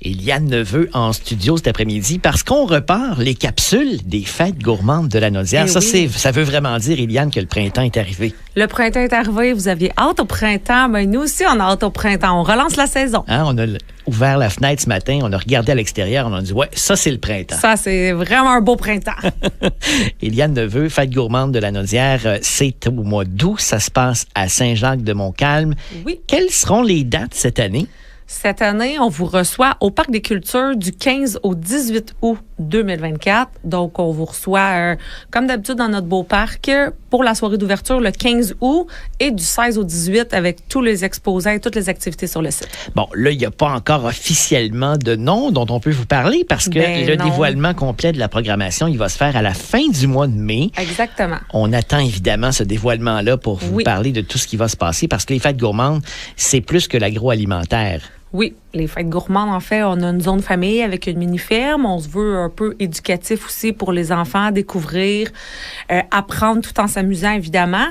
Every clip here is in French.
Eliane Neveu en studio cet après-midi parce qu'on repart les capsules des fêtes gourmandes de la Naudière. Ça veut vraiment dire, Eliane, que le printemps est arrivé. Le printemps est arrivé. Vous aviez hâte au printemps. Mais nous aussi, on a hâte au printemps. On relance la saison. Hein, on a ouvert la fenêtre ce matin. On a regardé à l'extérieur. On a dit, ouais, ça, c'est le printemps. Ça, c'est vraiment un beau printemps. Eliane Neveu, fête gourmande de la Naudière, c'est au mois d'août. Ça se passe à Saint-Jacques-de-Montcalm. Oui. Quelles seront les dates cette année? Cette année, on vous reçoit au Parc des Cultures du 15 au 18 août 2024. Donc, on vous reçoit, comme d'habitude, dans notre beau parc pour la soirée d'ouverture le 15 août et du 16 au 18 avec tous les exposants et toutes les activités sur le site. Bon, là, il n'y a pas encore officiellement de nom dont on peut vous parler parce que le dévoilement complet de la programmation, il va se faire à la fin du mois de mai. Exactement. On attend évidemment ce dévoilement-là pour vous parler de tout ce qui va se passer parce que les fêtes gourmandes, c'est plus que l'agroalimentaire. Oui, les fêtes gourmandes, en fait, on a une zone famille avec une mini-ferme. On se veut un peu éducatif aussi pour les enfants, découvrir, apprendre tout en s'amusant, évidemment.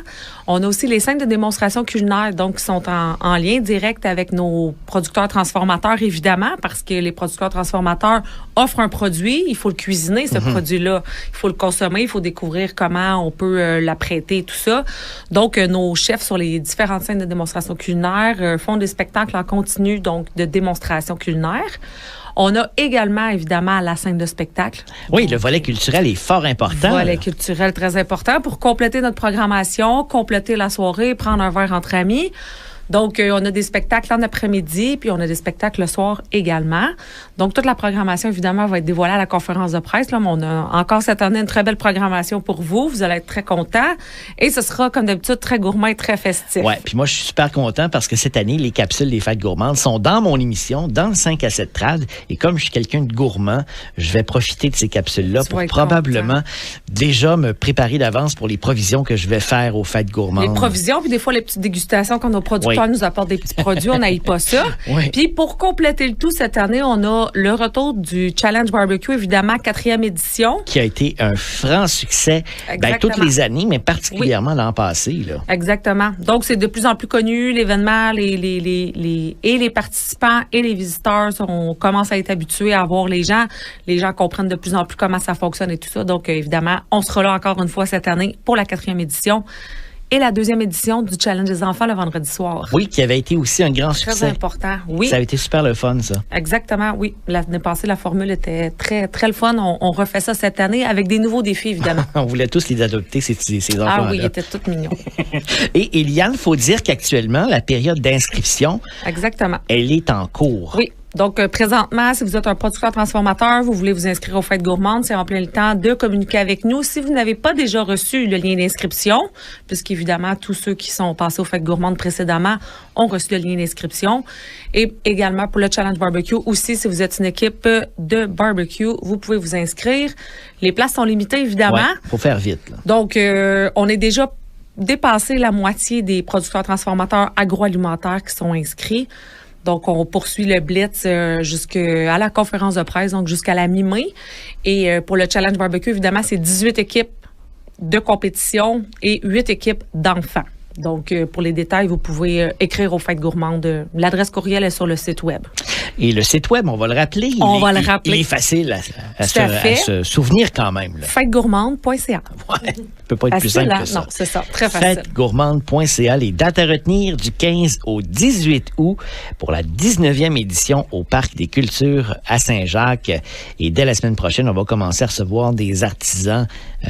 On a aussi les scènes de démonstration culinaire, donc qui sont en lien direct avec nos producteurs transformateurs, évidemment, parce que les producteurs transformateurs offrent un produit, il faut le cuisiner, ce produit-là. Il faut le consommer, il faut découvrir comment on peut l'apprêter, tout ça. Donc, nos chefs sur les différentes scènes de démonstration culinaire font des spectacles en continu, donc de démonstration culinaire. On a également, évidemment, la scène de spectacle. Oui, le volet culturel est fort important. Volet culturel très important pour compléter notre programmation, compléter la soirée, prendre un verre entre amis. Donc, on a des spectacles en après-midi, puis on a des spectacles le soir également. Donc, toute la programmation, évidemment, va être dévoilée à la conférence de presse. Là, mais on a encore cette année une très belle programmation pour vous. Vous allez être très contents. Et ce sera, comme d'habitude, très gourmand et très festif. Oui, puis moi, je suis super content parce que cette année, les capsules des fêtes gourmandes sont dans mon émission, dans le 5 à 7 trad. Et comme je suis quelqu'un de gourmand, je vais profiter de ces capsules-là pour probablement déjà me préparer d'avance pour les provisions que je vais faire aux fêtes gourmandes. Les provisions, puis des fois, les petites dégustations quand nos producteurs nous apportent des petits produits, on n'aille pas ça. Puis pour compléter le tout, cette année, on a le retour du Challenge Barbecue, évidemment, 4e édition. Qui a été un franc succès toutes les années, mais particulièrement l'an passé. Là. Exactement. Donc, c'est de plus en plus connu, l'événement, les participants et les visiteurs, on commence à être habitués à voir les gens. Les gens comprennent de plus en plus comment ça fonctionne et tout ça. Donc, évidemment, on sera là encore une fois cette année pour la 4e édition. Et la 2e édition du Challenge des enfants le vendredi soir. Oui, qui avait été aussi un grand succès. Très important, oui. Ça a été super le fun, ça. Exactement, oui. L'année passée, la formule était très, très le fun. On refait ça cette année avec des nouveaux défis, évidemment. On voulait tous les adopter, ces enfants-là. Ah oui, ils étaient tous mignons. Et Eliane, il faut dire qu'actuellement, la période d'inscription, elle est en cours. Oui. Donc, présentement, si vous êtes un producteur transformateur, vous voulez vous inscrire aux fêtes gourmandes, c'est en plein le temps de communiquer avec nous. Si vous n'avez pas déjà reçu le lien d'inscription, puisqu'évidemment, tous ceux qui sont passés aux fêtes gourmandes précédemment ont reçu le lien d'inscription. Et également pour le Challenge Barbecue aussi, si vous êtes une équipe de barbecue, vous pouvez vous inscrire. Les places sont limitées, évidemment. Ouais, faut faire vite. Là. Donc, on est déjà dépassé la moitié des producteurs transformateurs agroalimentaires qui sont inscrits. Donc, on poursuit le Blitz jusqu'à la conférence de presse, donc jusqu'à la mi-mai. Et pour le Challenge Barbecue, évidemment, c'est 18 équipes de compétition et 8 équipes d'enfants. Donc, pour les détails, vous pouvez écrire aux fêtes gourmandes. L'adresse courriel est sur le site web. Et le site web, on va le rappeler. Il est facile à se souvenir quand même. Fêtegourmande.ca. Ouais, peut pas être plus simple que ça. Non, c'est ça. Très facile. Fêtegourmande.ca. Les dates à retenir du 15 au 18 août pour la 19e édition au Parc des Cultures à Saint-Jacques. Et dès la semaine prochaine, on va commencer à recevoir des artisans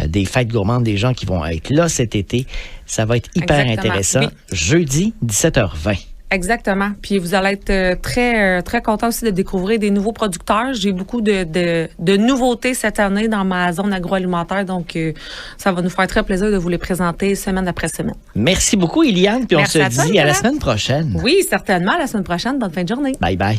des fêtes gourmandes, des gens qui vont être là cet été. Ça va être hyper intéressant. Oui. Jeudi, 17h20. Exactement. Puis vous allez être très très content aussi de découvrir des nouveaux producteurs. J'ai beaucoup de nouveautés cette année dans ma zone agroalimentaire, donc ça va nous faire très plaisir de vous les présenter semaine après semaine. Merci beaucoup, Eliane. Puis on se dit à la semaine prochaine. Oui, certainement, à la semaine prochaine. Bonne fin de journée. Bye bye.